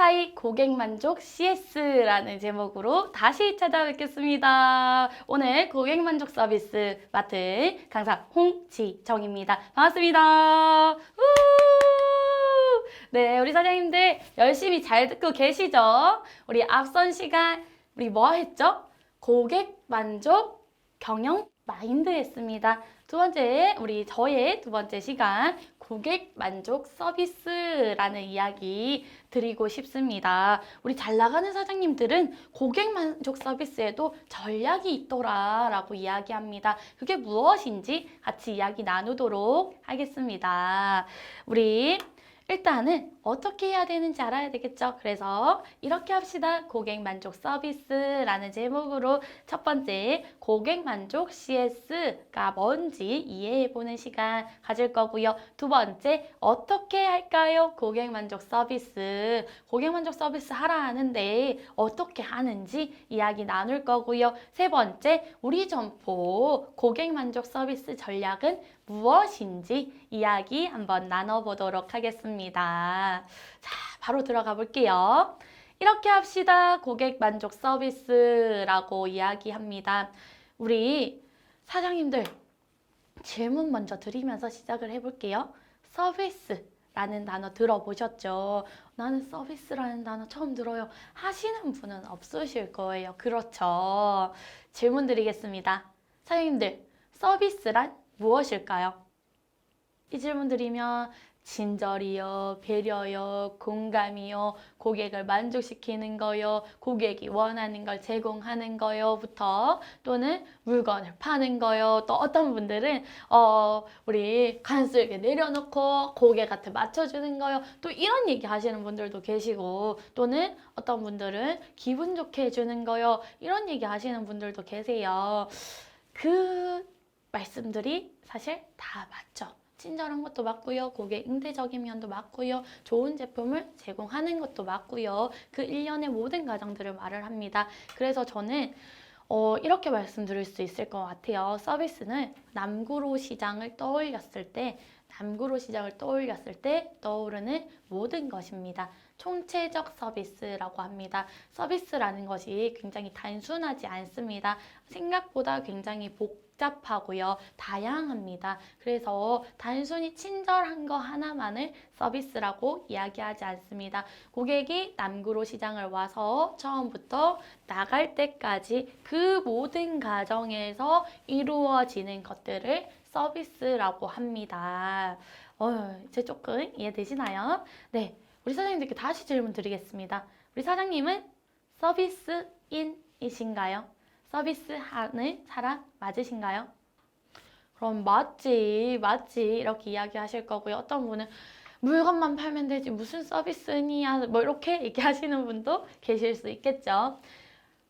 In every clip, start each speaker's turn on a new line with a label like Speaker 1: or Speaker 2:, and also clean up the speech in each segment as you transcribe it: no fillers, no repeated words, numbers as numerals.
Speaker 1: 하이 고객만족 CS라는 제목으로 다시 찾아뵙겠습니다. 오늘 고객만족 서비스 맡은 강사 홍지정입니다. 반갑습니다. 네, 우리 사장님들 열심히 잘 듣고 계시죠? 우리 앞선 시간 우리 뭐 했죠? 고객만족 경영 마인드 했습니다. 두 번째, 저의 두 번째 시간 고객 만족 서비스라는 이야기 드리고 싶습니다. 우리 잘 나가는 사장님들은 고객 만족 서비스에도 전략이 있더라라고 이야기합니다. 그게 무엇인지 같이 이야기 나누도록 하겠습니다. 우리 일단은 어떻게 해야 되는지 알아야 되겠죠? 그래서 이렇게 합시다. 고객 만족 서비스라는 제목으로 첫 번째 고객 만족 CS가 뭔지 이해해보는 시간 가질 거고요. 두 번째 어떻게 할까요? 고객 만족 서비스. 고객 만족 서비스 하라 하는데 어떻게 하는지 이야기 나눌 거고요. 세 번째 우리 점포 고객 만족 서비스 전략은 무엇인지 이야기 한번 나눠보도록 하겠습니다. 자, 바로 들어가 볼게요. 이렇게 합시다. 고객 만족 서비스라고 이야기합니다. 우리 사장님들 질문 먼저 드리면서 시작을 해볼게요. 서비스라는 단어 들어보셨죠? 나는 서비스라는 단어 처음 들어요. 하시는 분은 없으실 거예요. 그렇죠? 질문 드리겠습니다. 사장님들, 서비스란 무엇일까요? 이 질문 드리면 친절이요, 배려요, 공감이요, 고객을 만족시키는 거요, 고객이 원하는 걸 제공하는 거요부터 또는 물건을 파는 거요. 또 어떤 분들은 우리 간쓸게 내려놓고 고객한테 맞춰주는 거요. 또 이런 얘기 하시는 분들도 계시고 또는 어떤 분들은 기분 좋게 해주는 거요. 이런 얘기 하시는 분들도 계세요. 그 말씀들이 사실 다 맞죠. 친절한 것도 맞고요. 고객 응대적인 면도 맞고요. 좋은 제품을 제공하는 것도 맞고요. 그 일련의 모든 과정들을 말을 합니다. 그래서 저는 이렇게 말씀드릴 수 있을 것 같아요. 서비스는 남구로 시장을 떠올렸을 때 떠오르는 모든 것입니다. 총체적 서비스라고 합니다. 서비스라는 것이 굉장히 단순하지 않습니다. 생각보다 굉장히 복잡하고요. 다양합니다. 그래서 단순히 친절한 거 하나만을 서비스라고 이야기하지 않습니다. 고객이 남구로 시장을 와서 처음부터 나갈 때까지 그 모든 과정에서 이루어지는 것들을 서비스라고 합니다. 이제 조금 이해되시나요? 네, 우리 사장님들께 다시 질문 드리겠습니다. 우리 사장님은 서비스인이신가요? 서비스하는 사람 맞으신가요? 그럼 맞지 이렇게 이야기하실 거고요. 어떤 분은 물건만 팔면 되지 무슨 서비스니야 뭐 이렇게 얘기하시는 분도 계실 수 있겠죠.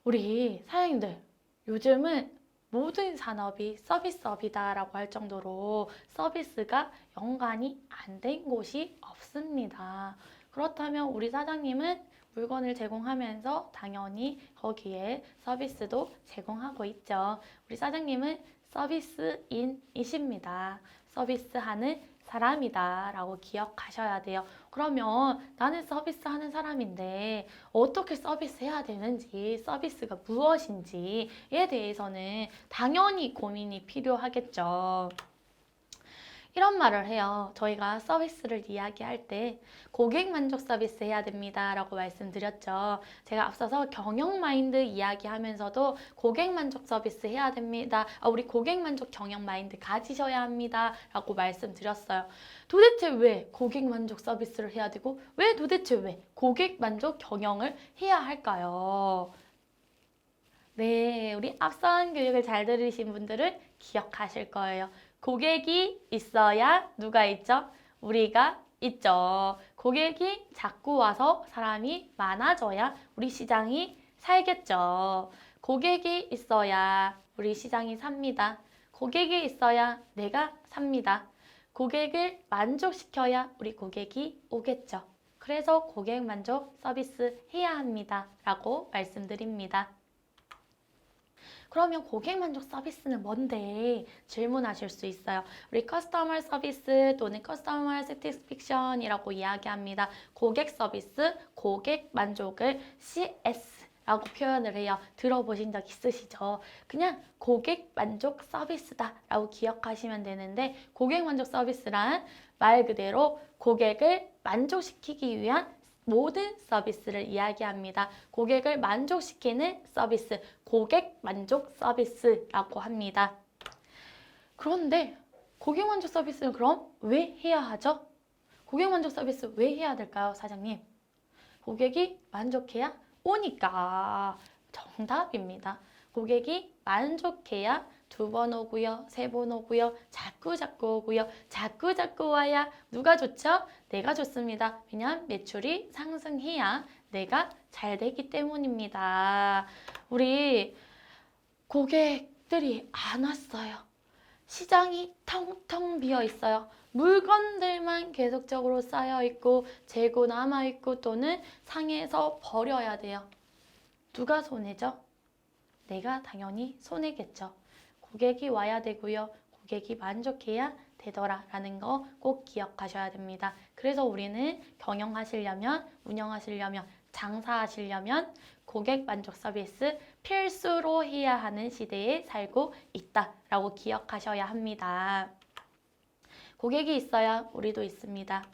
Speaker 1: 우리 사장님들 요즘은 모든 산업이 서비스업이다라고 할 정도로 서비스가 연관이 안 된 곳이 없습니다. 그렇다면 우리 사장님은 물건을 제공하면서 당연히 거기에 서비스도 제공하고 있죠. 우리 사장님은 서비스인이십니다. 서비스하는 사람이다 라고 기억하셔야 돼요. 그러면 나는 서비스하는 사람인데 어떻게 서비스해야 되는지, 서비스가 무엇인지에 대해서는 당연히 고민이 필요하겠죠. 이런 말을 해요. 저희가 서비스를 이야기할 때 고객 만족 서비스 해야 됩니다 라고 말씀드렸죠. 제가 앞서서 경영 마인드 이야기하면서도 고객 만족 서비스 해야 됩니다. 우리 고객 만족 경영 마인드 가지셔야 합니다 라고 말씀드렸어요. 도대체 왜 고객 만족 서비스를 해야 되고 도대체 왜 고객 만족 경영을 해야 할까요? 네, 우리 앞선 교육을 잘 들으신 분들은 기억하실 거예요. 고객이 있어야 누가 있죠? 우리가 있죠. 고객이 자꾸 와서 사람이 많아져야 우리 시장이 살겠죠. 고객이 있어야 우리 시장이 삽니다. 고객이 있어야 내가 삽니다. 고객을 만족시켜야 우리 고객이 오겠죠. 그래서 고객 만족 서비스 해야 합니다. 라고 말씀드립니다. 그러면 고객 만족 서비스는 뭔데? 질문하실 수 있어요. 우리 커스터머 서비스 또는 커스터머 세티스팩션이라고 이야기합니다. 고객 서비스, 고객 만족을 CS라고 표현을 해요. 들어보신 적 있으시죠? 그냥 고객 만족 서비스다라고 기억하시면 되는데 고객 만족 서비스란 말 그대로 고객을 만족시키기 위한 모든 서비스를 이야기합니다. 고객을 만족시키는 서비스, 고객 만족 서비스라고 합니다. 그런데 고객 만족 서비스는 그럼 왜 해야 하죠? 고객 만족 서비스 왜 해야 될까요, 사장님? 고객이 만족해야 오니까. 정답입니다. 고객이 만족해야 2번 오고요, 3번 오고요, 자꾸 오고요, 자꾸 와야 누가 좋죠? 내가 좋습니다. 왜냐하면 매출이 상승해야 내가 잘 되기 때문입니다. 우리 고객들이 안 왔어요. 시장이 텅텅 비어 있어요. 물건들만 계속적으로 쌓여 있고 재고 남아 있고 또는 상해서 버려야 돼요. 누가 손해죠? 내가 당연히 손해겠죠. 고객이 와야 되고요. 고객이 만족해야 되더라라는 거 꼭 기억하셔야 됩니다. 그래서 우리는 경영하시려면, 운영하시려면, 장사하시려면 고객 만족 서비스 필수로 해야 하는 시대에 살고 있다라고 기억하셔야 합니다. 고객이 있어야 우리도 있습니다.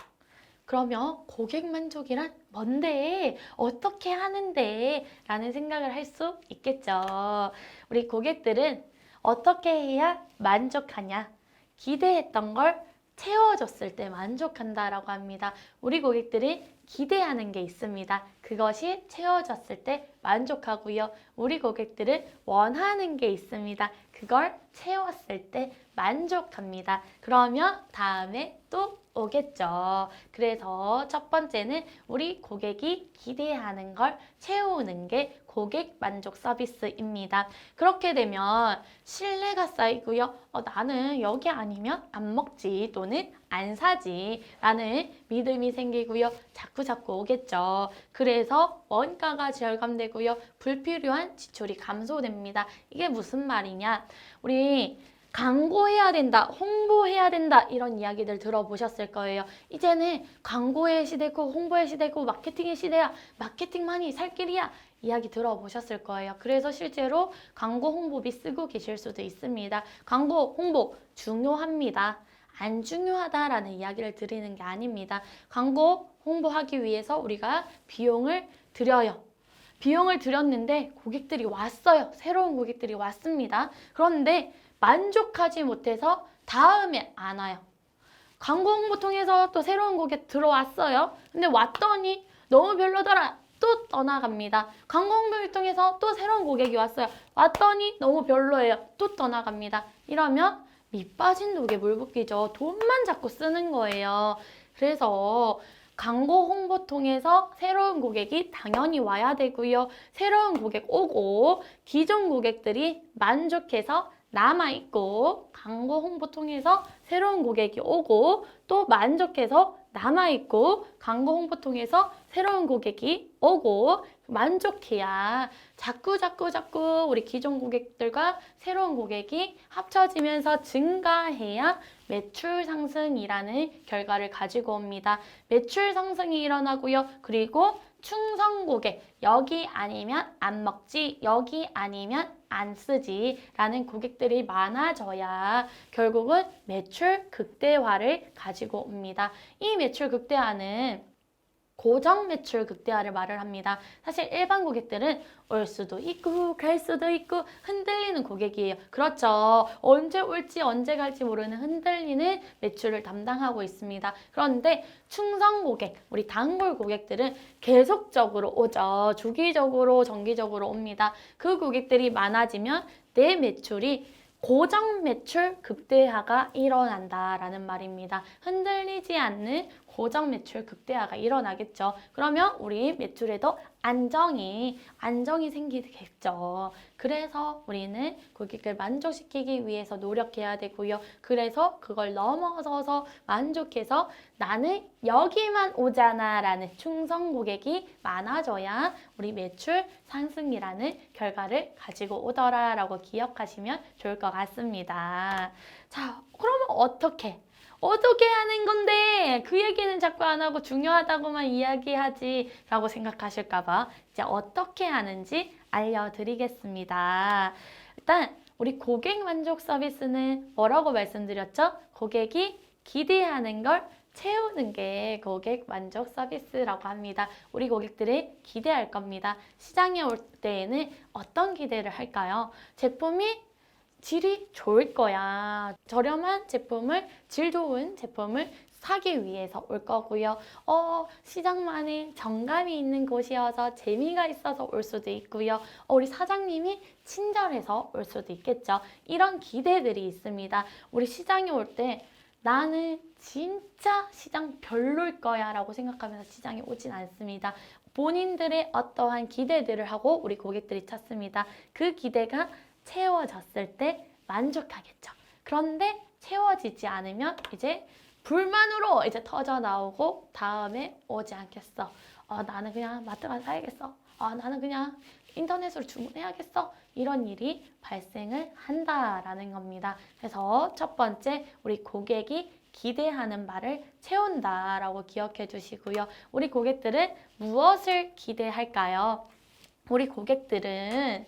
Speaker 1: 그러면 고객 만족이란 뭔데? 어떻게 하는데? 라는 생각을 할 수 있겠죠. 우리 고객들은 어떻게 해야 만족하냐? 기대했던 걸 채워줬을 때 만족한다라고 합니다. 우리 고객들이 기대하는 게 있습니다. 그것이 채워졌을 때 만족하고요. 우리 고객들은 원하는 게 있습니다. 그걸 채웠을 때 만족합니다. 그러면 다음에 또 오겠죠. 그래서 첫 번째는 우리 고객이 기대하는 걸 채우는 게 고객 만족 서비스입니다. 그렇게 되면 신뢰가 쌓이고요. 나는 여기 아니면 안 먹지 또는 안 사지 라는 믿음이 생기고요. 자꾸 오겠죠. 그래서 원가가 절감되고요. 불필요한 지출이 감소됩니다. 이게 무슨 말이냐? 우리 광고해야 된다, 홍보해야 된다 이런 이야기들 들어보셨을 거예요. 이제는 광고의 시대고 홍보의 시대고 마케팅의 시대야. 마케팅만이 살 길이야. 이야기 들어보셨을 거예요. 그래서 실제로 광고 홍보비 쓰고 계실 수도 있습니다. 광고 홍보 중요합니다. 안 중요하다라는 이야기를 드리는 게 아닙니다. 광고 홍보하기 위해서 우리가 비용을 들여요. 비용을 들였는데 고객들이 왔어요. 새로운 고객들이 왔습니다. 그런데 만족하지 못해서 다음에 안 와요. 광고 홍보 통해서 또 새로운 고객 들어왔어요. 근데 왔더니 너무 별로더라. 또 떠나갑니다. 광고 홍보를 통해서 또 새로운 고객이 왔어요. 왔더니 너무 별로예요. 또 떠나갑니다. 이러면 밑 빠진 독에 물 붓기죠. 돈만 자꾸 쓰는 거예요. 그래서 광고 홍보 통해서 새로운 고객이 당연히 와야 되고요. 새로운 고객 오고 기존 고객들이 만족해서 남아있고 광고 홍보 통해서 새로운 고객이 오고 또 만족해서 남아있고 광고 홍보 통해서 새로운 고객이 오고 만족해야 자꾸 우리 기존 고객들과 새로운 고객이 합쳐지면서 증가해야 매출 상승이라는 결과를 가지고 옵니다. 매출 상승이 일어나고요. 그리고 충성 고객, 여기 아니면 안 먹지, 여기 아니면 안 쓰지 라는 고객들이 많아져야 결국은 매출 극대화를 가지고 옵니다. 이 매출 극대화는 고정 매출 극대화를 말을 합니다. 사실 일반 고객들은 올 수도 있고 갈 수도 있고 흔들리는 고객이에요. 그렇죠. 언제 올지 언제 갈지 모르는 흔들리는 매출을 담당하고 있습니다. 그런데 충성 고객, 우리 단골 고객들은 계속적으로 오죠. 주기적으로 정기적으로 옵니다. 그 고객들이 많아지면 내 매출이 고정 매출 극대화가 일어난다라는 말입니다. 흔들리지 않는 고정 매출 극대화가 일어나겠죠. 그러면 우리 매출에도 안정이 생기겠죠. 그래서 우리는 고객을 만족시키기 위해서 노력해야 되고요. 그래서 그걸 넘어서서 만족해서 나는 여기만 오잖아 라는 충성 고객이 많아져야 우리 매출 상승이라는 결과를 가지고 오더라 라고 기억하시면 좋을 것 같습니다. 자, 그러면 어떻게 하는 건데 그 얘기는 자꾸 안 하고 중요하다고만 이야기하지 라고 생각하실까봐 이제 어떻게 하는지 알려드리겠습니다. 일단 우리 고객 만족 서비스는 뭐라고 말씀드렸죠? 고객이 기대하는 걸 채우는 게 고객 만족 서비스라고 합니다. 우리 고객들이 기대할 겁니다. 시장에 올 때에는 어떤 기대를 할까요? 제품이 질이 좋을 거야. 저렴한 제품을, 질 좋은 제품을 사기 위해서 올 거고요. 시장만의 정감이 있는 곳이어서 재미가 있어서 올 수도 있고요. 우리 사장님이 친절해서 올 수도 있겠죠. 이런 기대들이 있습니다. 우리 시장에 올 때 나는 진짜 시장 별로일 거야 라고 생각하면서 시장에 오진 않습니다. 본인들의 어떠한 기대들을 하고 우리 고객들이 찾습니다. 그 기대가 채워졌을 때 만족하겠죠. 그런데 채워지지 않으면 이제 불만으로 이제 터져 나오고 다음에 오지 않겠어. 나는 그냥 마트 가서 사야겠어. 나는 그냥 인터넷으로 주문해야겠어. 이런 일이 발생을 한다라는 겁니다. 그래서 첫 번째, 우리 고객이 기대하는 바를 채운다라고 기억해 주시고요. 우리 고객들은 무엇을 기대할까요? 우리 고객들은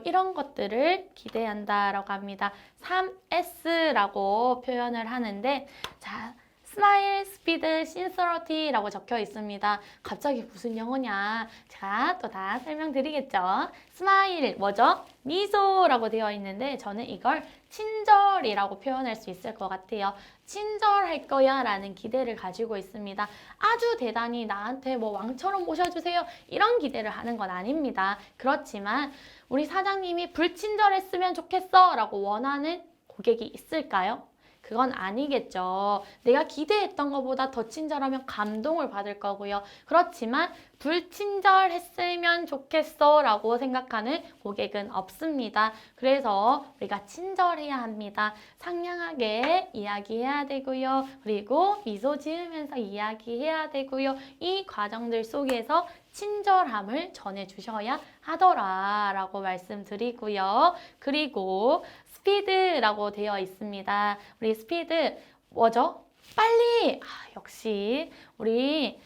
Speaker 1: 이런 것들을 기대한다라고 합니다. 3S라고 표현을 하는데, 자, 스마일, 스피드, 신서러티라고 적혀 있습니다. 갑자기 무슨 영어냐? 제가 또 다 설명드리겠죠. 스마일, 뭐죠? 미소라고 되어 있는데 저는 이걸 친절이라고 표현할 수 있을 것 같아요. 친절할 거야 라는 기대를 가지고 있습니다. 아주 대단히 나한테 뭐 왕처럼 모셔주세요. 이런 기대를 하는 건 아닙니다. 그렇지만 우리 사장님이 불친절했으면 좋겠어 라고 원하는 고객이 있을까요? 그건 아니겠죠. 내가 기대했던 것보다 더 친절하면 감동을 받을 거고요. 그렇지만 불친절했으면 좋겠어 라고 생각하는 고객은 없습니다. 그래서 우리가 친절해야 합니다. 상냥하게 이야기해야 되고요. 그리고 미소 지으면서 이야기해야 되고요. 이 과정들 속에서 친절함을 전해주셔야 하더라 라고 말씀드리고요. 그리고 스피드라고 되어 있습니다. 우리 스피드 뭐죠? 빨리! 역시 우리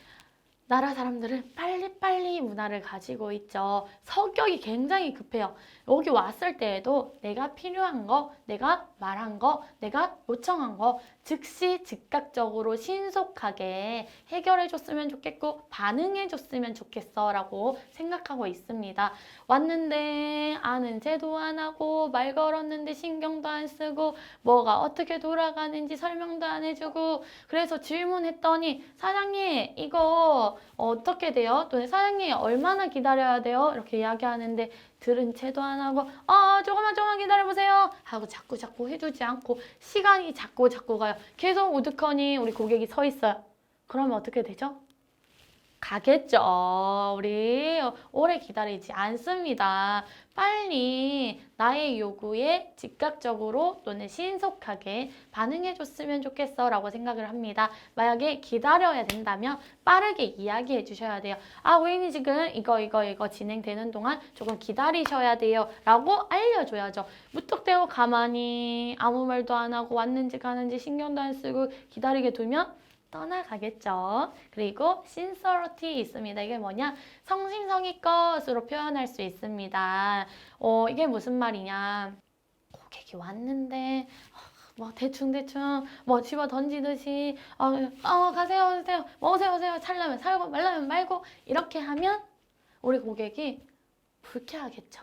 Speaker 1: 나라 사람들은 빨리빨리 문화를 가지고 있죠. 성격이 굉장히 급해요. 여기 왔을 때에도 내가 필요한 거, 내가 말한 거, 내가 요청한 거 즉시 즉각적으로 신속하게 해결해 줬으면 좋겠고 반응해 줬으면 좋겠어 라고 생각하고 있습니다. 왔는데 아는 체도 안 하고 말 걸었는데 신경도 안 쓰고 뭐가 어떻게 돌아가는지 설명도 안 해주고 그래서 질문했더니 사장님 이거 어떻게 돼요? 또 사장님 얼마나 기다려야 돼요? 이렇게 이야기하는데 들은 채도 안 하고 조금만 기다려보세요 하고 자꾸 해주지 않고 시간이 자꾸 가요. 계속 우두커니 우리 고객이 서 있어요. 그러면 어떻게 되죠? 가겠죠. 우리 오래 기다리지 않습니다. 빨리 나의 요구에 즉각적으로 또는 신속하게 반응해 줬으면 좋겠어 라고 생각을 합니다. 만약에 기다려야 된다면 빠르게 이야기해 주셔야 돼요. 고객님 지금 이거 진행되는 동안 조금 기다리셔야 돼요 라고 알려줘야죠. 무턱대고 가만히 아무 말도 안 하고 왔는지 가는지 신경도 안 쓰고 기다리게 두면 떠나가겠죠. 그리고 신서러티 있습니다. 이게 뭐냐? 성심성의껏으로 표현할 수 있습니다. 이게 무슨 말이냐? 고객이 왔는데 뭐 대충 뭐 집어 던지듯이 가세요 뭐 오세요 살라면 살고 말라면 말고 이렇게 하면 우리 고객이 불쾌하겠죠.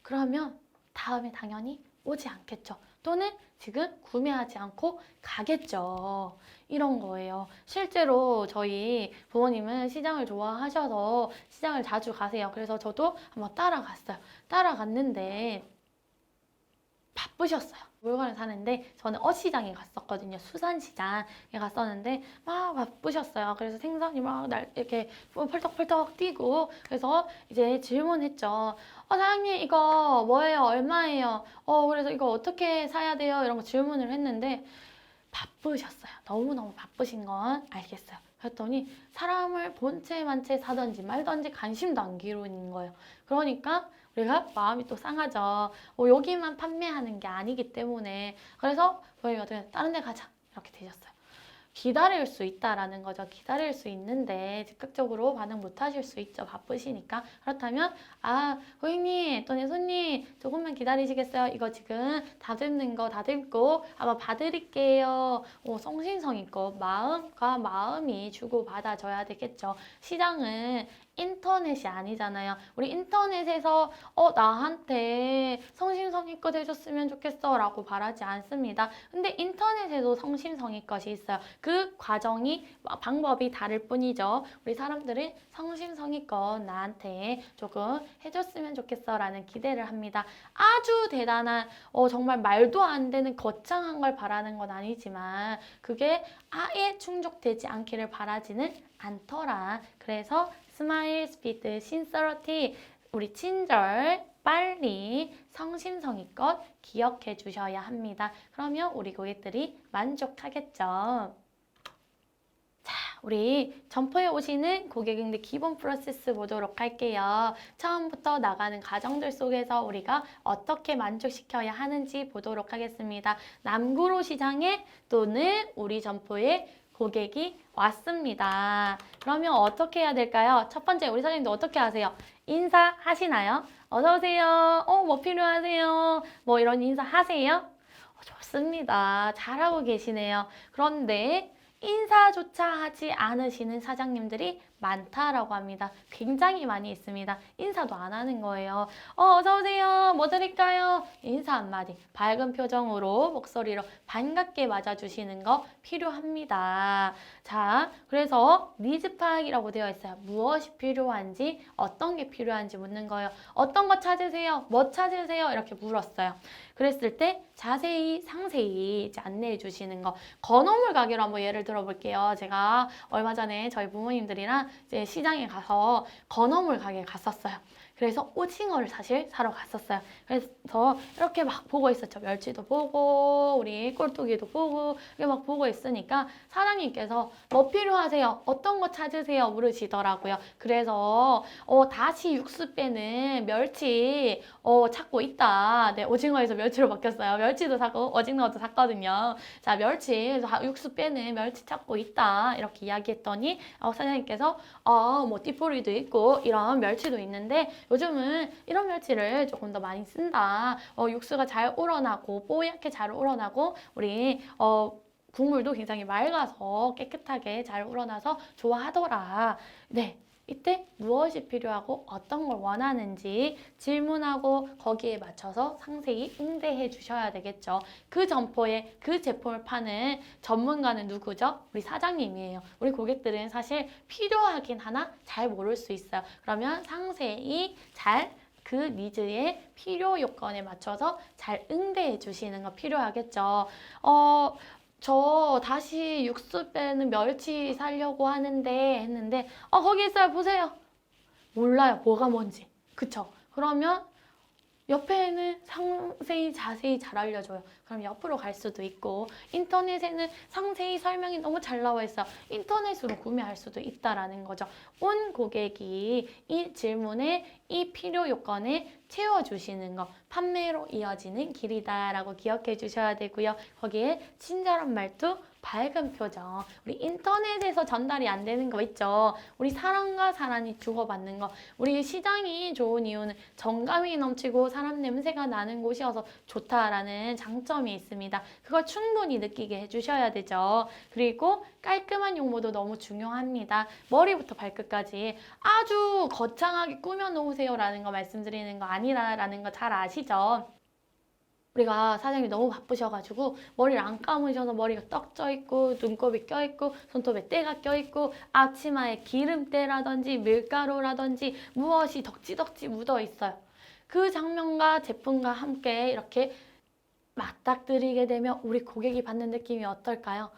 Speaker 1: 그러면 다음에 당연히 오지 않겠죠. 또는 지금 구매하지 않고 가겠죠. 이런 거예요. 실제로 저희 부모님은 시장을 좋아하셔서 시장을 자주 가세요. 그래서 저도 한번 따라갔어요. 따라갔는데 바쁘셨어요. 물건을 사는데 저는 어시장에 갔었거든요. 수산시장에 갔었는데 막 바쁘셨어요. 그래서 생선이 막 이렇게 펄떡펄떡 뛰고 그래서 이제 질문했죠. 사장님 이거 뭐예요? 얼마예요? 그래서 이거 어떻게 사야 돼요? 이런 거 질문을 했는데 바쁘셨어요. 너무너무 바쁘신 건 알겠어요. 그랬더니 사람을 본체 만체 사든지 말든지 관심도 안 기울이는 거예요. 그러니까 우리가 마음이 또 상하죠. 여기만 판매하는 게 아니기 때문에 그래서 저희가 어떻게 다른 데 가자 이렇게 되셨어요. 기다릴 수 있다라는 거죠. 기다릴 수 있는데 즉각적으로 반응 못 하실 수 있죠. 바쁘시니까. 그렇다면 고객님 또는 손님 조금만 기다리시겠어요? 이거 지금 다듬는 거 다듬고 아마 봐드릴게요. 성심성의껏 마음과 마음이 주고받아줘야 되겠죠. 시장은 인터넷이 아니잖아요. 우리 인터넷에서 나한테 성심성의껏 해줬으면 좋겠어 라고 바라지 않습니다. 근데 인터넷에도 성심성의껏이 있어요. 그 과정이 방법이 다를 뿐이죠. 우리 사람들은 성심성의껏 나한테 조금 해줬으면 좋겠어 라는 기대를 합니다. 아주 대단한 정말 말도 안 되는 거창한 걸 바라는 건 아니지만 그게 아예 충족되지 않기를 바라지는 않더라. 그래서 스마일, 스피드, 신서러티 우리 친절, 빨리, 성심성의껏 기억해 주셔야 합니다. 그러면 우리 고객들이 만족하겠죠. 자, 우리 점포에 오시는 고객님들 기본 프로세스 보도록 할게요. 처음부터 나가는 과정들 속에서 우리가 어떻게 만족시켜야 하는지 보도록 하겠습니다. 남구로 시장에 또는 우리 점포에 고객이 왔습니다. 그러면 어떻게 해야 될까요? 첫 번째 우리 사장님도 어떻게 하세요? 인사하시나요? 어서오세요. 뭐 필요하세요? 뭐 이런 인사 하세요? 좋습니다. 잘하고 계시네요. 그런데 인사조차 하지 않으시는 사장님들이 많다라고 합니다. 굉장히 많이 있습니다. 인사도 안 하는 거예요. 어서오세요. 뭐 드릴까요? 인사 한마디. 밝은 표정으로 목소리로 반갑게 맞아주시는 거 필요합니다. 자, 그래서 니즈 파악이라고 되어 있어요. 무엇이 필요한지, 어떤 게 필요한지 묻는 거예요. 어떤 거 찾으세요? 뭐 찾으세요? 이렇게 물었어요. 그랬을 때 자세히 상세히 이제 안내해 주시는 거. 건어물 가게로 한번 예를 들어볼게요. 제가 얼마 전에 저희 부모님들이랑 이제 시장에 가서 건어물 가게에 갔었어요. 그래서 오징어를 사실 사러 갔었어요. 그래서 이렇게 막 보고 있었죠. 멸치도 보고 우리 꼴뚜기도 보고 이렇게 막 보고 있으니까 사장님께서 뭐 필요하세요? 어떤 거 찾으세요? 물으시더라고요. 그래서 다시 육수 빼는 멸치 찾고 있다. 네, 오징어에서 멸치로 바뀌었어요. 멸치도 사고 오징어도 샀거든요. 자, 멸치 육수 빼는 멸치 찾고 있다. 이렇게 이야기했더니 사장님께서 뭐 띠포리도 있고 이런 멸치도 있는데 요즘은 이런 멸치를 조금 더 많이 쓴다. 육수가 잘 우러나고 뽀얗게 잘 우러나고 우리 국물도 굉장히 맑아서 깨끗하게 잘 우러나서 좋아하더라. 네. 이때 무엇이 필요하고 어떤 걸 원하는지 질문하고 거기에 맞춰서 상세히 응대해 주셔야 되겠죠. 그 점포에 그 제품을 파는 전문가는 누구죠? 우리 사장님이에요. 우리 고객들은 사실 필요하긴 하나 잘 모를 수 있어요. 그러면 상세히 잘 그 니즈의 필요 요건에 맞춰서 잘 응대해 주시는 거 필요하겠죠. 저 다시 육수 빼는 멸치 사려고 하는데 했는데 거기 있어요. 보세요. 몰라요. 뭐가 뭔지. 그쵸? 그러면 옆에는 상세히 자세히 잘 알려줘요. 그럼 옆으로 갈 수도 있고 인터넷에는 상세히 설명이 너무 잘 나와 있어요. 인터넷으로 구매할 수도 있다라는 거죠. 온 고객이 이 질문에 이 필요 요건에 채워주시는 거 판매로 이어지는 길이다라고 기억해 주셔야 되고요. 거기에 친절한 말투, 밝은 표정, 우리 인터넷에서 전달이 안 되는 거 있죠. 우리 사람과 사람이 주고받는 거. 우리 시장이 좋은 이유는 정감이 넘치고 사람 냄새가 나는 곳이어서 좋다라는 장점이 있습니다. 그걸 충분히 느끼게 해주셔야 되죠. 그리고 깔끔한 용모도 너무 중요합니다. 머리부터 발끝까지 아주 거창하게 꾸며놓으세요 라는 거 말씀드리는 거 아니라는 거 잘 아시죠? 우리가 사장님이 너무 바쁘셔가지고 머리를 안 감으셔서 머리가 떡 쪄있고 눈곱이 껴있고 손톱에 때가 껴있고 앞치마에 기름때라든지 밀가루라든지 무엇이 덕지덕지 묻어있어요. 그 장면과 제품과 함께 이렇게 맞닥뜨리게 되면 우리 고객이 받는 느낌이 어떨까요?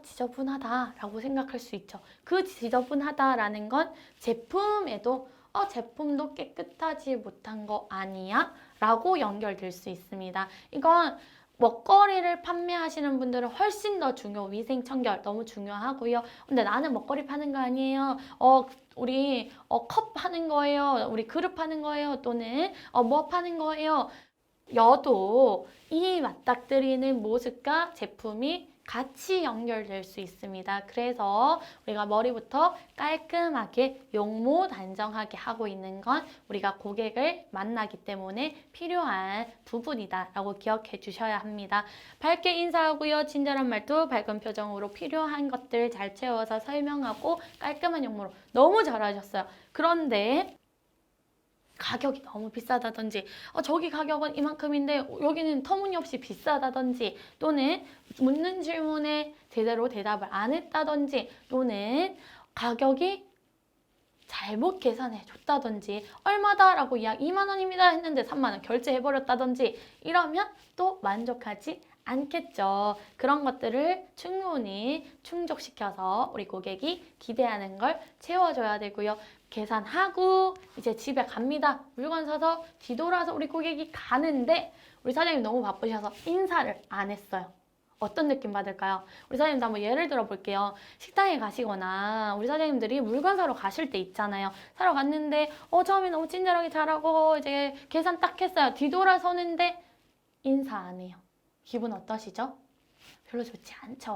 Speaker 1: 지저분하다라고 생각할 수 있죠. 그 지저분하다라는 건 제품에도 제품도 깨끗하지 못한 거 아니야? 라고 연결될 수 있습니다. 이건 먹거리를 판매하시는 분들은 훨씬 더 위생 청결 너무 중요하고요. 근데 나는 먹거리 파는 거 아니에요. 우리 컵 파는 거예요. 우리 그릇 파는 거예요. 또는 뭐 파는 거예요. 여도 이 맞닥뜨리는 모습과 제품이 같이 연결될 수 있습니다. 그래서 우리가 머리부터 깔끔하게 용모단정하게 하고 있는 건 우리가 고객을 만나기 때문에 필요한 부분이다라고 기억해 주셔야 합니다. 밝게 인사하고요. 친절한 말투, 밝은 표정으로 필요한 것들 잘 채워서 설명하고 깔끔한 용모로 너무 잘하셨어요. 그런데 가격이 너무 비싸다든지 저기 가격은 이만큼인데 여기는 터무니없이 비싸다든지 또는 묻는 질문에 제대로 대답을 안 했다든지 또는 가격이 잘못 계산해 줬다든지 얼마다라고 이야기 2만 원입니다 했는데 3만 원 결제해 버렸다든지 이러면 또 만족하지 않겠죠. 그런 것들을 충분히 충족시켜서 우리 고객이 기대하는 걸 채워줘야 되고요. 계산하고 이제 집에 갑니다. 물건 사서 뒤돌아서 우리 고객이 가는데 우리 사장님 너무 바쁘셔서 인사를 안 했어요. 어떤 느낌 받을까요? 우리 사장님도 한번 예를 들어 볼게요. 식당에 가시거나 우리 사장님들이 물건 사러 가실 때 있잖아요. 사러 갔는데 처음에 너무 친절하게 잘하고 이제 계산 딱 했어요. 뒤돌아서는데 인사 안 해요. 기분 어떠시죠? 별로 좋지 않죠.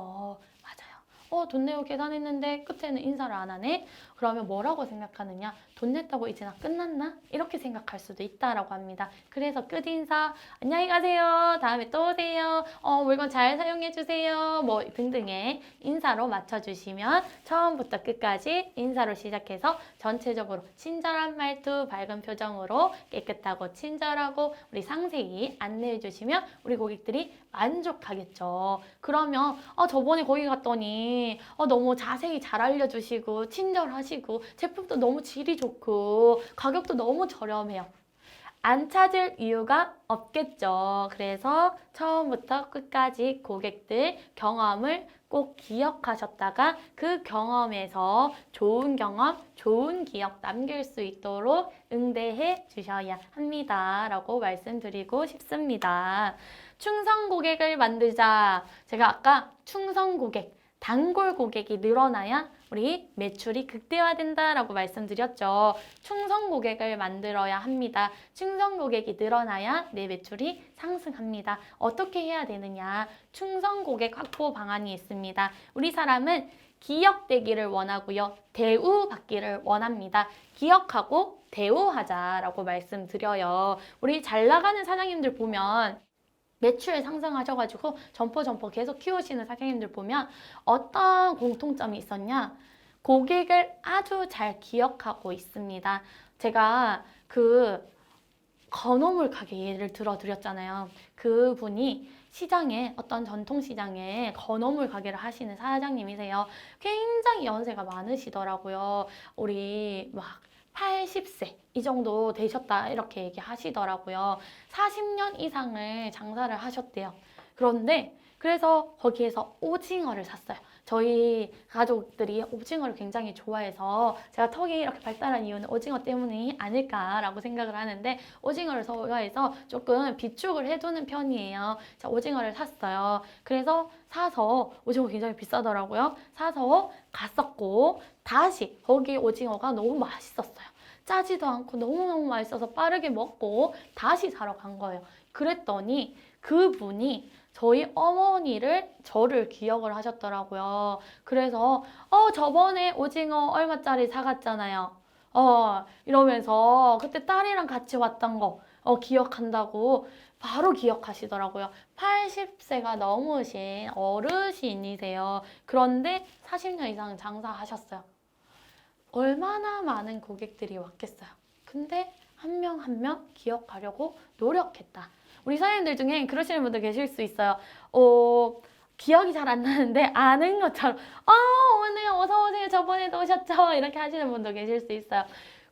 Speaker 1: 맞아요. 돈 내고 계산했는데 끝에는 인사를 안 하네? 그러면 뭐라고 생각하느냐? 돈 냈다고 이제 나 끝났나? 이렇게 생각할 수도 있다라고 합니다. 그래서 끝인사, 안녕히 가세요. 다음에 또 오세요. 물건 잘 사용해 주세요. 뭐 등등의 인사로 맞춰주시면 처음부터 끝까지 인사로 시작해서 전체적으로 친절한 말투, 밝은 표정으로 깨끗하고 친절하고 우리 상세히 안내해 주시면 우리 고객들이 만족하겠죠. 그러면 저번에 거기 갔더니 너무 자세히 잘 알려주시고 친절하시고 제품도 너무 질이 좋고 가격도 너무 저렴해요. 안 찾을 이유가 없겠죠. 그래서 처음부터 끝까지 고객들 경험을 꼭 기억하셨다가 그 경험에서 좋은 경험, 좋은 기억 남길 수 있도록 응대해 주셔야 합니다. 라고 말씀드리고 싶습니다. 충성 고객을 만들자. 제가 아까 충성 고객, 단골 고객이 늘어나야 우리 매출이 극대화된다라고 말씀드렸죠. 충성 고객을 만들어야 합니다. 충성 고객이 늘어나야 내 매출이 상승합니다. 어떻게 해야 되느냐? 충성 고객 확보 방안이 있습니다. 우리 사람은 기억되기를 원하고요. 대우받기를 원합니다. 기억하고 대우하자라고 말씀드려요. 우리 잘 나가는 사장님들 보면 매출 상승하셔가지고 점포 계속 키우시는 사장님들 보면 어떤 공통점이 있었냐? 고객을 아주 잘 기억하고 있습니다. 제가 그 건어물 가게 예를 들어 드렸잖아요. 그분이 시장에 어떤 전통시장에 건어물 가게를 하시는 사장님이세요. 굉장히 연세가 많으시더라고요. 우리 막 80세 이 정도 되셨다 이렇게 얘기하시더라고요. 40년 이상을 장사를 하셨대요. 그런데 그래서 거기에서 오징어를 샀어요. 저희 가족들이 오징어를 굉장히 좋아해서 제가 턱이 이렇게 발달한 이유는 오징어 때문이 아닐까라고 생각을 하는데 오징어를 좋아해서 조금 비축을 해두는 편이에요. 자, 오징어를 샀어요. 그래서 사서 오징어 굉장히 비싸더라고요. 사서 갔었고 다시 거기 오징어가 너무 맛있었어요. 짜지도 않고 너무너무 맛있어서 빠르게 먹고 다시 사러 간 거예요. 그랬더니 그분이 저희 어머니를 저를 기억을 하셨더라고요. 그래서 저번에 오징어 얼마짜리 사갔잖아요. 이러면서 그때 딸이랑 같이 왔던 거 기억한다고 바로 기억하시더라고요. 80세가 넘으신 어르신이세요. 그런데 40년 이상 장사하셨어요. 얼마나 많은 고객들이 왔겠어요. 근데 한 명 한 명 기억하려고 노력했다. 우리 사장님들 중에 그러시는 분들 계실 수 있어요. 기억이 잘 안 나는데 아는 것처럼 어머니 어서 오세요. 저번에도 오셨죠? 이렇게 하시는 분도 계실 수 있어요.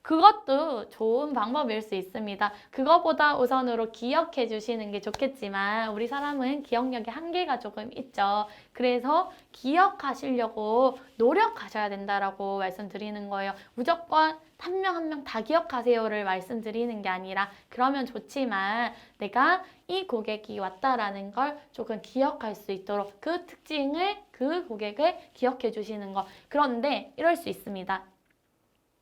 Speaker 1: 그것도 좋은 방법일 수 있습니다. 그거보다 우선으로 기억해 주시는 게 좋겠지만 우리 사람은 기억력의 한계가 조금 있죠. 그래서 기억하시려고 노력하셔야 된다라고 말씀드리는 거예요. 무조건 한 명 한 명 다 기억하세요를 말씀드리는 게 아니라 그러면 좋지만 내가 이 고객이 왔다라는 걸 조금 기억할 수 있도록 그 특징을 그 고객을 기억해 주시는 거. 그런데 이럴 수 있습니다.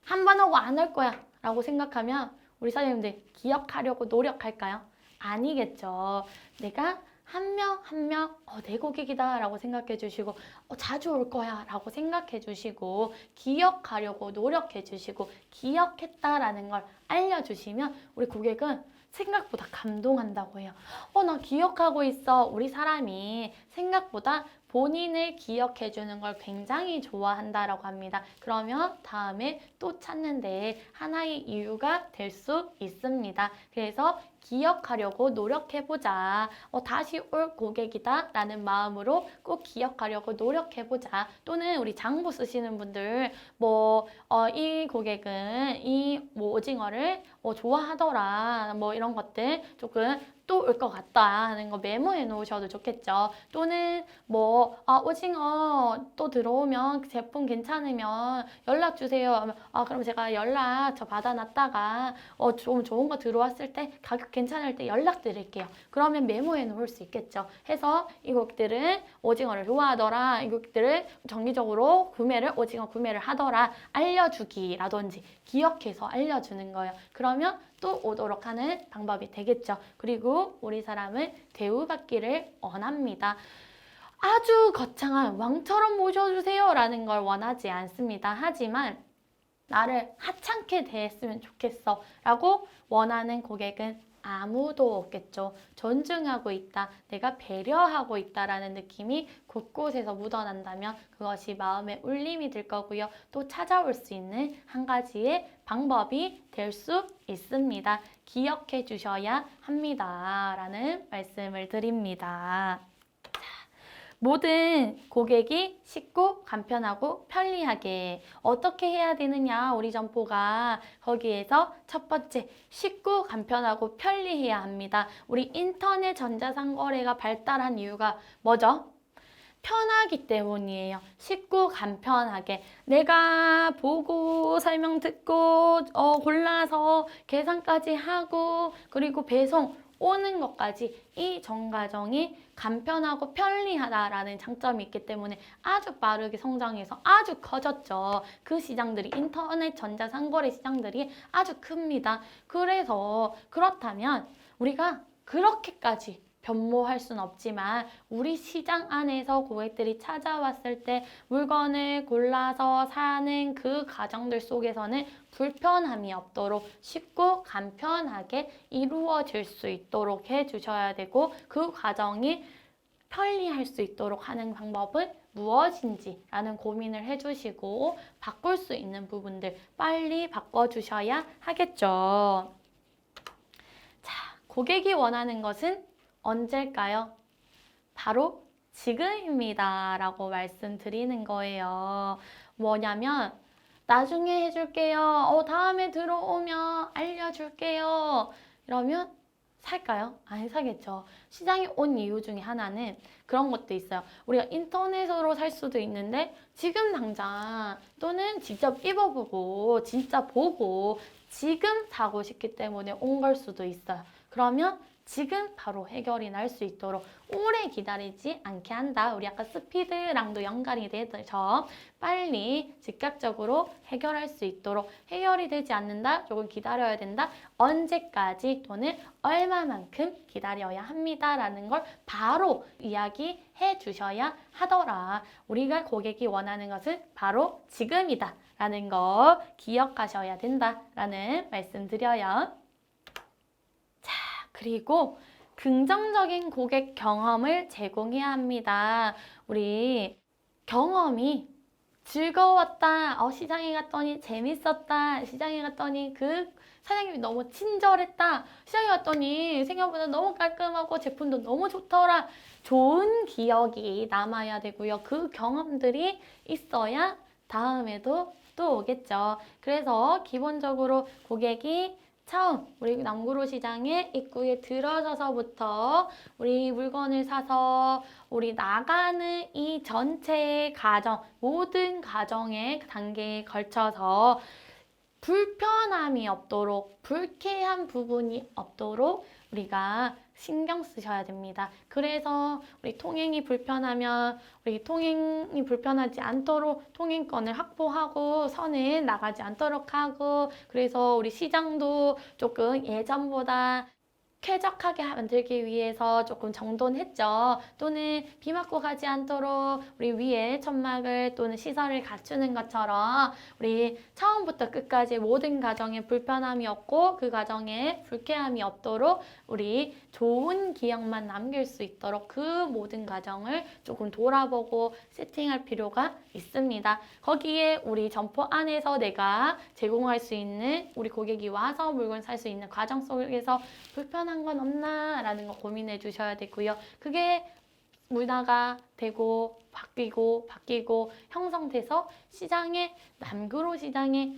Speaker 1: 한 번 하고 안 할 거야 라고 생각하면 우리 사장님들 기억하려고 노력할까요? 아니겠죠. 내가 한 명 한 명 내 고객이다 라고 생각해 주시고 자주 올 거야 라고 생각해 주시고 기억하려고 노력해 주시고 기억했다라는 걸 알려주시면 우리 고객은 생각보다 감동한다고 해요. 나 기억하고 있어. 우리 사람이 생각보다 본인을 기억해 주는 걸 굉장히 좋아한다라고 합니다. 그러면 다음에 또 찾는데 하나의 이유가 될 수 있습니다. 그래서 기억하려고 노력해보자. 다시 올 고객이다 라는 마음으로 꼭 기억하려고 노력해보자. 또는 우리 장부 쓰시는 분들 이 고객은 이 오징어를 좋아하더라. 이런 것들 조금 또 올 것 같다 하는 거 메모해 놓으셔도 좋겠죠. 또는 오징어 또 들어오면 그 제품 괜찮으면 연락 주세요 하면 그럼 제가 연락 받아놨다가 좀 좋은 거 들어왔을 때 가격 괜찮을 때 연락 드릴게요. 그러면 메모해 놓을 수 있겠죠. 해서 이 고객들은 오징어를 좋아하더라. 이 고객들을 정기적으로 오징어 구매를 하더라. 알려주기라든지 기억해서 알려주는 거예요. 그러면 또 오도록 하는 방법이 되겠죠. 그리고 우리 사람은 대우받기를 원합니다. 아주 거창한 왕처럼 모셔주세요 라는 걸 원하지 않습니다. 하지만 나를 하찮게 대했으면 좋겠어 라고 원하는 고객은 아무도 없겠죠. 존중하고 있다, 내가 배려하고 있다라는 느낌이 곳곳에서 묻어난다면 그것이 마음에 울림이 들 거고요. 또 찾아올 수 있는 한 가지의 방법이 될 수 있습니다. 기억해 주셔야 합니다. 라는 말씀을 드립니다. 모든 고객이 쉽고 간편하고 편리하게 어떻게 해야 되느냐 우리 점포가 거기에서 첫 번째 쉽고 간편하고 편리해야 합니다. 우리 인터넷 전자상거래가 발달한 이유가 뭐죠? 편하기 때문이에요. 쉽고 간편하게 내가 보고 설명 듣고 골라서 계산까지 하고 그리고 배송 오는 것까지 이 전 과정이 간편하고 편리하다라는 장점이 있기 때문에 아주 빠르게 성장해서 아주 커졌죠. 그 시장들이 인터넷 전자상거래 시장들이 아주 큽니다. 그래서 그렇다면 우리가 그렇게까지 변모할 수는 없지만 우리 시장 안에서 고객들이 찾아왔을 때 물건을 골라서 사는 그 과정들 속에서는 불편함이 없도록 쉽고 간편하게 이루어질 수 있도록 해주셔야 되고 그 과정이 편리할 수 있도록 하는 방법은 무엇인지 라는 고민을 해주시고 바꿀 수 있는 부분들 빨리 바꿔주셔야 하겠죠. 자, 고객이 원하는 것은 언제일까요? 바로 지금입니다 라고 말씀드리는 거예요. 뭐냐면 나중에 해줄게요. 다음에 들어오면 알려줄게요. 이러면 살까요? 안 사겠죠. 시장에 온 이유 중에 하나는 그런 것도 있어요. 우리가 인터넷으로 살 수도 있는데 지금 당장 또는 직접 입어보고 진짜 보고 지금 사고 싶기 때문에 온 걸 수도 있어요. 그러면 지금 바로 해결이 날 수 있도록 오래 기다리지 않게 한다. 우리 아까 스피드랑도 연관이 되죠. 빨리 즉각적으로 해결할 수 있도록 해결이 되지 않는다. 조금 기다려야 된다. 언제까지 또는 얼마만큼 기다려야 합니다. 라는 걸 바로 이야기해 주셔야 하더라. 우리가 고객이 원하는 것은 바로 지금이다. 라는 거 기억하셔야 된다. 라는 말씀 드려요. 그리고 긍정적인 고객 경험을 제공해야 합니다. 우리 경험이 즐거웠다. 시장에 갔더니 재밌었다. 시장에 갔더니 그 사장님이 너무 친절했다. 시장에 갔더니 생각보다 너무 깔끔하고 제품도 너무 좋더라. 좋은 기억이 남아야 되고요. 그 경험들이 있어야 다음에도 또 오겠죠. 그래서 기본적으로 고객이 처음 우리 남구로 시장의 입구에 들어서서부터 우리 물건을 사서 우리 나가는 이 전체의 과정, 모든 과정의 단계에 걸쳐서 불편함이 없도록, 불쾌한 부분이 없도록 우리가 신경 쓰셔야 됩니다. 그래서 우리 통행이 불편하면 우리 통행이 불편하지 않도록 통행권을 확보하고 선을 나가지 않도록 하고, 그래서 우리 시장도 조금 예전보다 쾌적하게 만들기 위해서 조금 정돈했죠. 또는 비 맞고 가지 않도록 우리 위에 천막을 또는 시설을 갖추는 것처럼 우리 처음부터 끝까지 모든 과정에 불편함이 없고 그 과정에 불쾌함이 없도록 우리 좋은 기억만 남길 수 있도록 그 모든 과정을 조금 돌아보고 세팅할 필요가 있습니다. 거기에 우리 점포 안에서 내가 제공할 수 있는, 우리 고객이 와서 물건 살 수 있는 과정 속에서 불편한 건 없나 라는 거 고민해 주셔야 되고요. 그게 문화가 되고 바뀌고 형성돼서 시장에, 남구로 시장에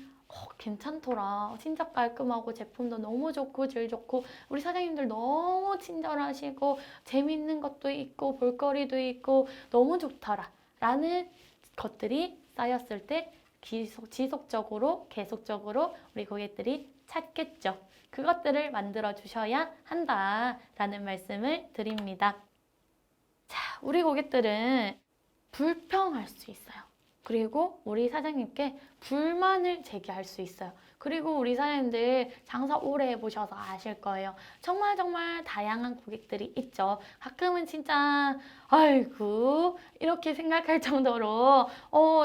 Speaker 1: 괜찮더라, 진짜 깔끔하고 제품도 너무 좋고 질 좋고 우리 사장님들 너무 친절하시고 재밌는 것도 있고 볼거리도 있고 너무 좋더라 라는 것들이 쌓였을 때 지속적으로 계속적으로 우리 고객들이 찾겠죠. 그것들을 만들어 주셔야 한다라는 말씀을 드립니다. 자, 우리 고객들은 불평할 수 있어요. 그리고 우리 사장님께 불만을 제기할 수 있어요. 그리고 우리 사장님들 장사 오래 해보셔서 아실 거예요. 정말 다양한 고객들이 있죠. 가끔은 진짜 아이고 이렇게 생각할 정도로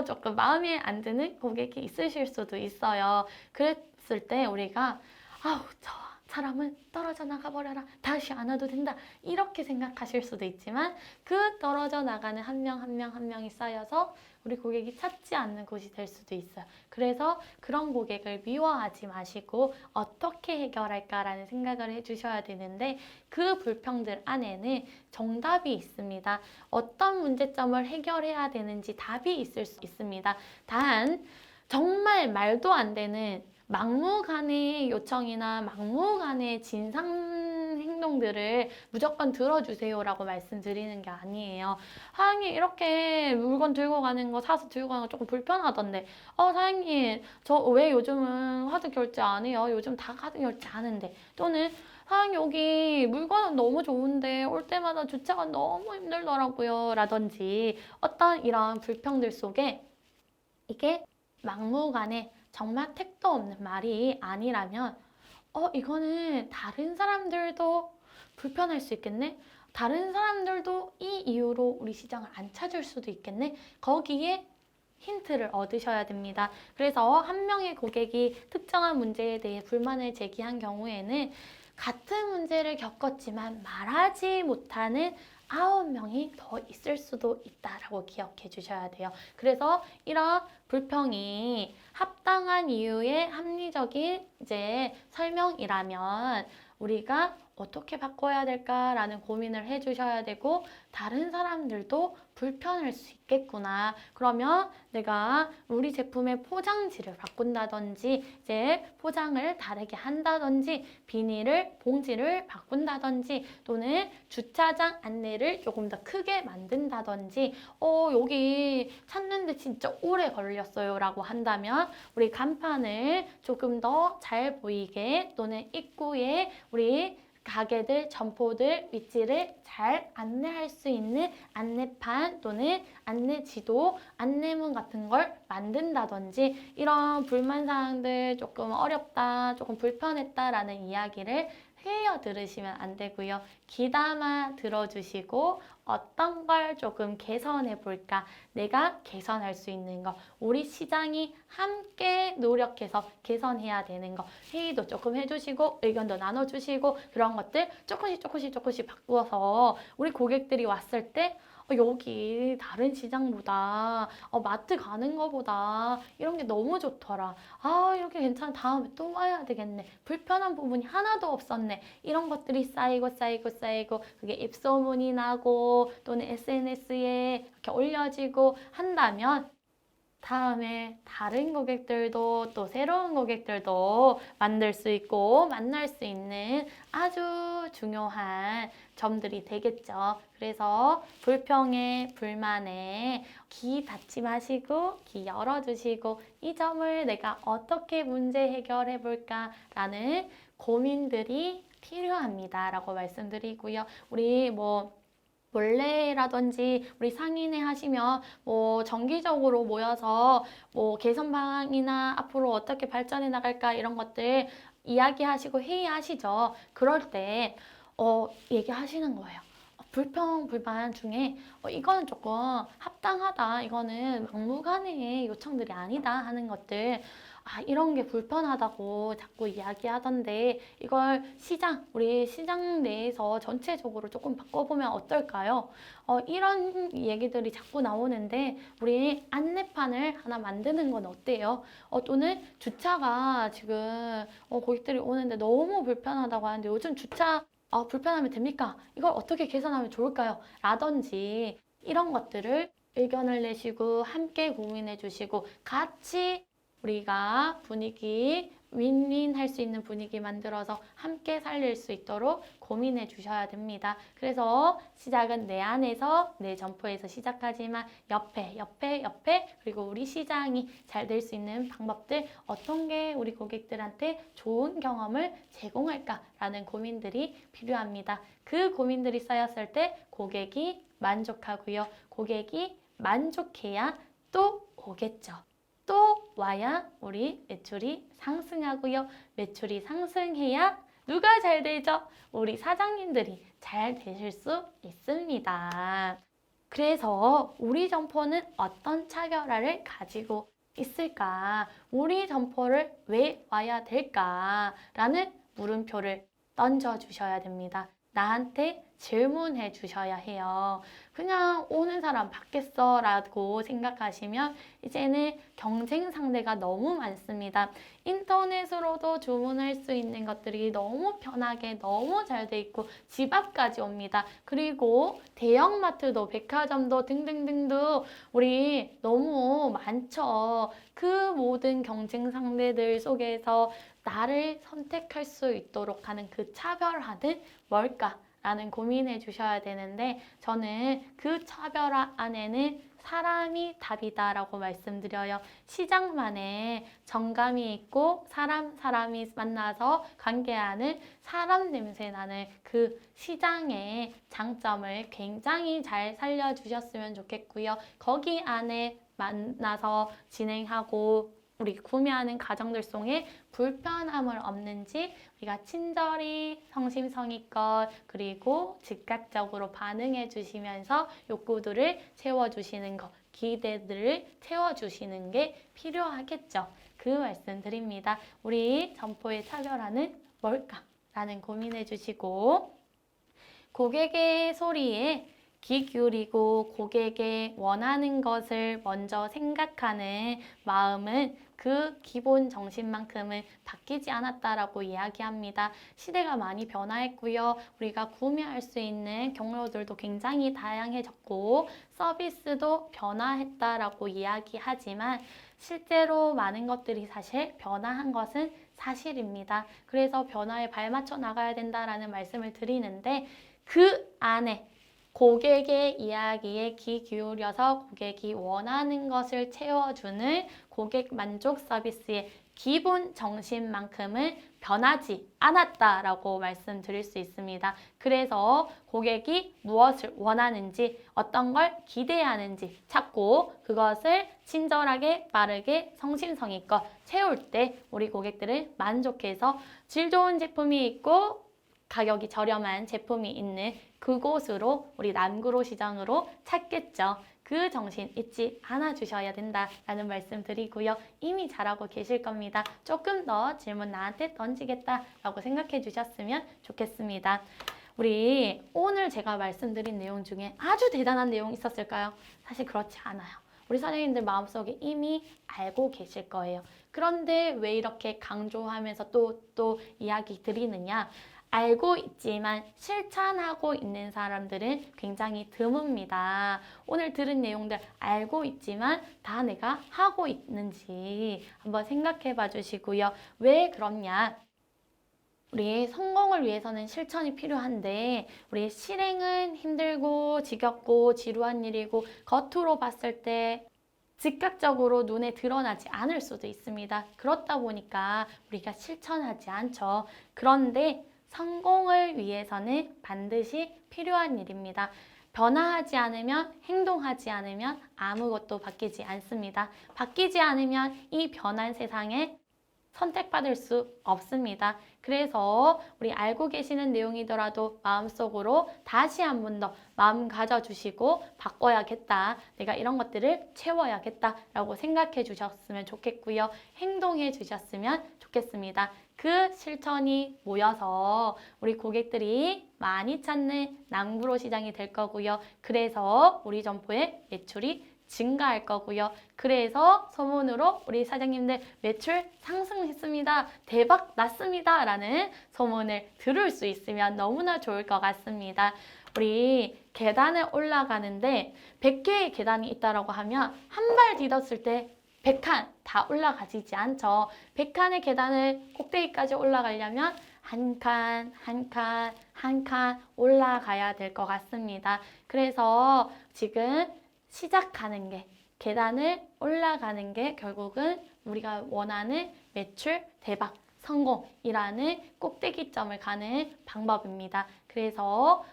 Speaker 1: 조금 마음에 안 드는 고객이 있으실 수도 있어요. 그랬을 때 우리가 아우 저 사람은 떨어져 나가버려라, 다시 안 와도 된다, 이렇게 생각하실 수도 있지만 그 떨어져 나가는 한 명이 쌓여서 우리 고객이 찾지 않는 곳이 될 수도 있어요. 그래서 그런 고객을 미워하지 마시고 어떻게 해결할까라는 생각을 해주셔야 되는데, 그 불평들 안에는 정답이 있습니다. 어떤 문제점을 해결해야 되는지 답이 있을 수 있습니다. 단 정말 말도 안 되는 막무가내 요청이나 막무가내 진상 행동들을 무조건 들어주세요라고 말씀드리는 게 아니에요. 사장님 이렇게 물건 들고 가는 거, 사서 들고 가는 거 조금 불편하던데 사장님 저 왜 요즘은 카드 결제 안 해요? 요즘 다 카드 결제 하는데. 또는 사장님 여기 물건은 너무 좋은데 올 때마다 주차가 너무 힘들더라고요 라든지, 어떤 이런 불평들 속에 이게 막무가내 정말 택도 없는 말이 아니라면 이거는 다른 사람들도 불편할 수 있겠네? 다른 사람들도 이 이유로 우리 시장을 안 찾을 수도 있겠네? 거기에 힌트를 얻으셔야 됩니다. 그래서 한 명의 고객이 특정한 문제에 대해 불만을 제기한 경우에는 같은 문제를 겪었지만 말하지 못하는 9명이 더 있을 수도 있다라고 기억해 주셔야 돼요. 그래서 이런 불평이 합당한 이유의 합리적인 이제 설명이라면 우리가 어떻게 바꿔야 될까라는 고민을 해주셔야 되고, 다른 사람들도 불편할 수 있겠구나. 그러면 내가 우리 제품의 포장지를 바꾼다든지, 이제 포장을 다르게 한다든지, 비닐을, 봉지를 바꾼다든지, 또는 주차장 안내를 조금 더 크게 만든다든지, 여기 찾는데 진짜 오래 걸렸어요 라고 한다면 우리 간판을 조금 더 잘 보이게, 또는 입구에 우리 가게들, 점포들 위치를 잘 안내할 수 있는 안내판 또는 안내지도, 안내문 같은 걸 만든다든지, 이런 불만사항들 조금 어렵다, 조금 불편했다라는 이야기를 회의어 들으시면 안 되고요. 귀담아 들어주시고 어떤 걸 조금 개선해 볼까, 내가 개선할 수 있는 거, 우리 시장이 함께 노력해서 개선해야 되는 거, 회의도 조금 해주시고 의견도 나눠주시고, 그런 것들 조금씩 바꾸어서 우리 고객들이 왔을 때 여기 다른 시장보다 마트 가는 거보다 이런 게 너무 좋더라. 이렇게 괜찮아. 다음에 또 와야 되겠네. 불편한 부분이 하나도 없었네. 이런 것들이 쌓이고 그게 입소문이 나고 또는 SNS에 이렇게 올려지고 한다면 다음에 다른 고객들도 또 새로운 고객들도 만들 수 있고 만날 수 있는 아주 중요한 점들이 되겠죠. 그래서 불평에 불만에 귀 닫지 마시고 귀 열어주시고 이 점을 내가 어떻게 문제 해결해 볼까라는 고민들이 필요합니다. 라고 말씀드리고요. 우리 원래라든지 우리 상인회 하시면 정기적으로 모여서 개선 방안이나 앞으로 어떻게 발전해 나갈까 이런 것들 이야기하시고 회의하시죠. 그럴 때 얘기하시는 거예요. 불평, 불만 중에 이거는 조금 합당하다. 이거는 막무가내의 요청들이 아니다 하는 것들. 이런 게 불편하다고 자꾸 이야기하던데 이걸 우리 시장 내에서 전체적으로 조금 바꿔보면 어떨까요? 이런 얘기들이 자꾸 나오는데 우리 안내판을 하나 만드는 건 어때요? 또는 주차가 지금 고객들이 오는데 너무 불편하다고 하는데 요즘 주차 불편하면 됩니까? 이걸 어떻게 개선하면 좋을까요? 라든지 이런 것들을 의견을 내시고 함께 고민해 주시고 같이 우리가 분위기 윈윈 할 수 있는 분위기 만들어서 함께 살릴 수 있도록 고민해 주셔야 됩니다. 그래서 시작은 내 안에서 내 점포에서 시작하지만 옆에 그리고 우리 시장이 잘 될 수 있는 방법들 어떤 게 우리 고객들한테 좋은 경험을 제공할까라는 고민들이 필요합니다. 그 고민들이 쌓였을 때 고객이 만족하고요. 고객이 만족해야 또 오겠죠. 또 와야 우리 매출이 상승하고요. 매출이 상승해야 누가 잘 되죠? 우리 사장님들이 잘 되실 수 있습니다. 그래서 우리 점포는 어떤 차별화를 가지고 있을까? 우리 점포를 왜 와야 될까? 라는 물음표를 던져주셔야 됩니다. 나한테 질문해 주셔야 해요. 그냥 오는 사람 받겠어 라고 생각하시면 이제는 경쟁 상대가 너무 많습니다. 인터넷으로도 주문할 수 있는 것들이 너무 편하게 너무 잘 돼 있고 집 앞까지 옵니다. 그리고 대형마트도 백화점도 등등등등 우리 너무 많죠. 그 모든 경쟁 상대들 속에서 나를 선택할 수 있도록 하는 그 차별화는 뭘까? 라는 고민해 주셔야 되는데 저는 그 차별화 안에는 사람이 답이다라고 말씀드려요. 시장만의 정감이 있고 사람이 만나서 관계하는 사람 냄새 나는 그 시장의 장점을 굉장히 잘 살려주셨으면 좋겠고요. 거기 안에 만나서 진행하고 우리 구매하는 가정들 속에 불편함을 없는지 우리가 친절히 성심성의껏 그리고 즉각적으로 반응해 주시면서 욕구들을 채워주시는 것, 기대들을 채워주시는 게 필요하겠죠. 그 말씀 드립니다. 우리 점포의 차별화는 뭘까? 라는 고민해 주시고 고객의 소리에 귀 기울이고 고객의 원하는 것을 먼저 생각하는 마음은 그 기본 정신만큼은 바뀌지 않았다라고 이야기합니다. 시대가 많이 변화했고요. 우리가 구매할 수 있는 경로들도 굉장히 다양해졌고 서비스도 변화했다라고 이야기하지만 실제로 많은 것들이 사실 변화한 것은 사실입니다. 그래서 변화에 발맞춰 나가야 된다라는 말씀을 드리는데 그 안에 고객의 이야기에 귀 기울여서 고객이 원하는 것을 채워주는 고객 만족 서비스의 기본 정신만큼은 변하지 않았다라고 말씀드릴 수 있습니다. 그래서 고객이 무엇을 원하는지 어떤 걸 기대하는지 찾고 그것을 친절하게 빠르게 성심성의껏 채울 때 우리 고객들은 만족해서 질 좋은 제품이 있고 가격이 저렴한 제품이 있는 그곳으로 우리 남구로 시장으로 찾겠죠. 그 정신 잊지 않아 주셔야 된다라는 말씀 드리고요. 이미 잘하고 계실 겁니다. 조금 더 질문 나한테 던지겠다라고 생각해 주셨으면 좋겠습니다. 우리 오늘 제가 말씀드린 내용 중에 아주 대단한 내용 있었을까요? 사실 그렇지 않아요. 우리 사장님들 마음속에 이미 알고 계실 거예요. 그런데 왜 이렇게 강조하면서 또 이야기 드리느냐? 알고 있지만 실천하고 있는 사람들은 굉장히 드뭅니다. 오늘 들은 내용들 알고 있지만 다 내가 하고 있는지 한번 생각해 봐 주시고요. 왜 그렇냐? 우리의 성공을 위해서는 실천이 필요한데 우리의 실행은 힘들고 지겹고 지루한 일이고 겉으로 봤을 때 즉각적으로 눈에 드러나지 않을 수도 있습니다. 그렇다 보니까 우리가 실천하지 않죠. 그런데 성공을 위해서는 반드시 필요한 일입니다. 변화하지 않으면, 행동하지 않으면 아무것도 바뀌지 않습니다. 바뀌지 않으면 이 변한 세상에 선택받을 수 없습니다. 그래서 우리 알고 계시는 내용이더라도 마음속으로 다시 한 번 더 마음 가져주시고 바꿔야겠다. 내가 이런 것들을 채워야겠다. 라고 생각해 주셨으면 좋겠고요. 행동해 주셨으면 좋겠습니다. 그 실천이 모여서 우리 고객들이 많이 찾는 낭브로 시장이 될 거고요. 그래서 우리 점포의 매출이 증가할 거고요. 그래서 소문으로 우리 사장님들 매출 상승했습니다. 대박 났습니다. 라는 소문을 들을 수 있으면 너무나 좋을 것 같습니다. 우리 계단을 올라가는데 100개의 계단이 있다고 하면 한 발 디뎠을 때 100칸 다 올라가지지 않죠. 100칸의 계단을 꼭대기까지 올라가려면 한 칸, 한 칸, 한 칸 올라가야 될 것 같습니다. 그래서 지금 시작하는 게, 계단을 올라가는 게 결국은 우리가 원하는 매출 대박, 성공이라는 꼭대기점을 가는 방법입니다. 그래서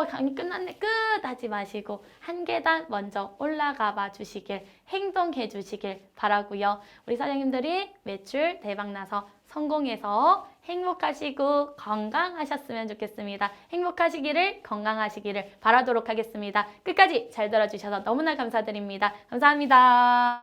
Speaker 1: 강의 끝났네 끝 하지 마시고 한 계단 먼저 올라가 봐 주시길, 행동해 주시길 바라고요. 우리 사장님들이 매출 대박 나서 성공해서 행복하시고 건강하셨으면 좋겠습니다. 행복하시기를, 건강하시기를 바라도록 하겠습니다. 끝까지 잘 들어주셔서 너무나 감사드립니다. 감사합니다.